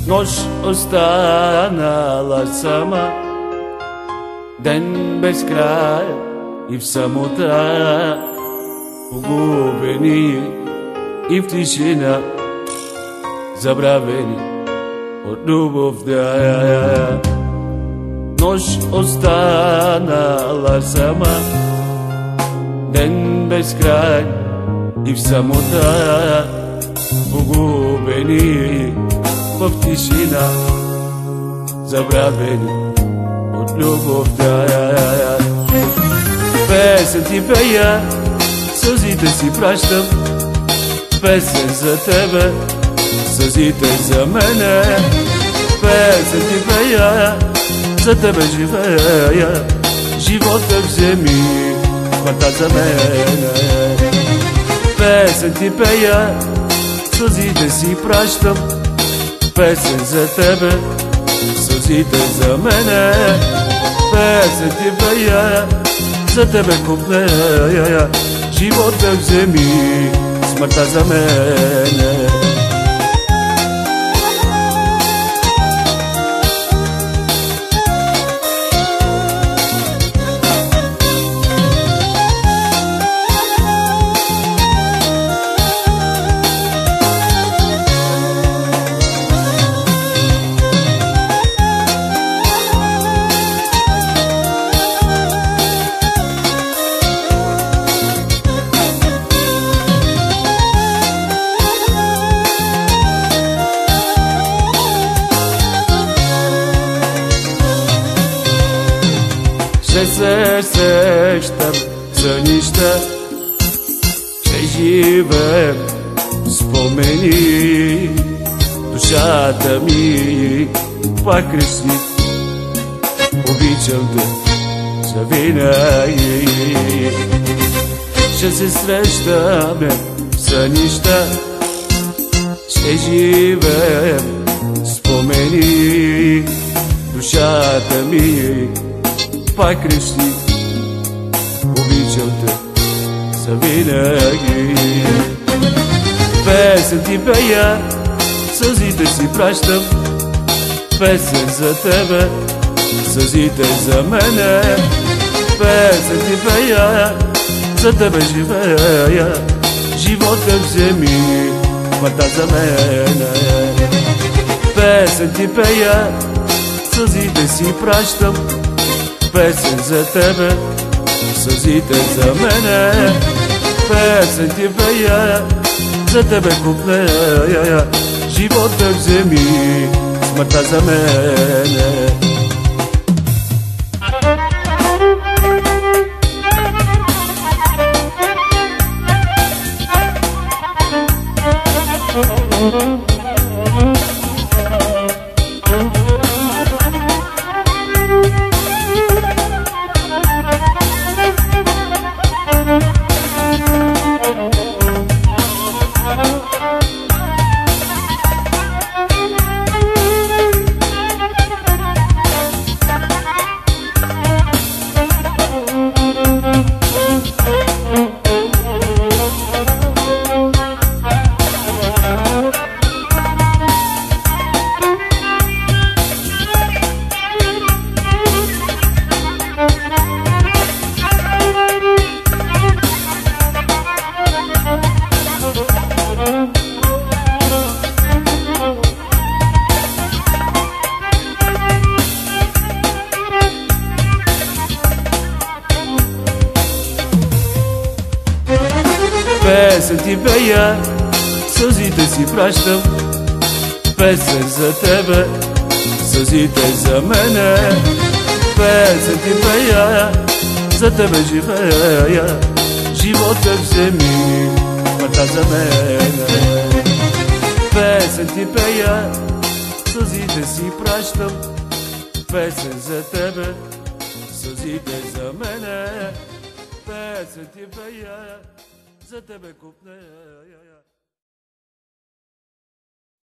Noć ostanala sama, den bez kraja i v samota, pogubeni i v tišina, zabraveni od ljubovda. Noć ostanala sama, den bez kraja i v samota, pogubeni в тишина, забравени от любовта. Песен ти пея, сълзите си пращам, песен за тебе, сълзите за мене. Песен ти пея, за тебе живея, живота вземи, смъртта за мене. Песен ти пея, сълзите си пращам, песен за тебе, сълзите за мене. Песен ти пея, за тебе куплея, живота вземи, смъртта за мене. Ще се сещам за неща, ще живеем спомени, душата ми пак крещи, обичам те завинаги. Ще се срещаме за неща, ще живеем спомени, душата ми пак крещи, обичам те завинаги. Песен ти пея, сълзите си пращам, песен за тебе, сълзите за мене. Песен ти пея, за тебе живея, живота вземи, смъртта за мене. Песен ти пея, сълзите си пращам, песен за тебе, сълзите за мене. Песен ти пея, за тебе куплея, живота вземи, смъртта за мене. Песен ти пея, сълзите си пращам, песен за тебе, сълзите за мене. Песен ти пея, за тебе живея, живота вземи, смъртта за мене. Песен ти пея, сълзите си пращам, песен за тебе, сълзите за мене. Песен ти пея, за тебе купне.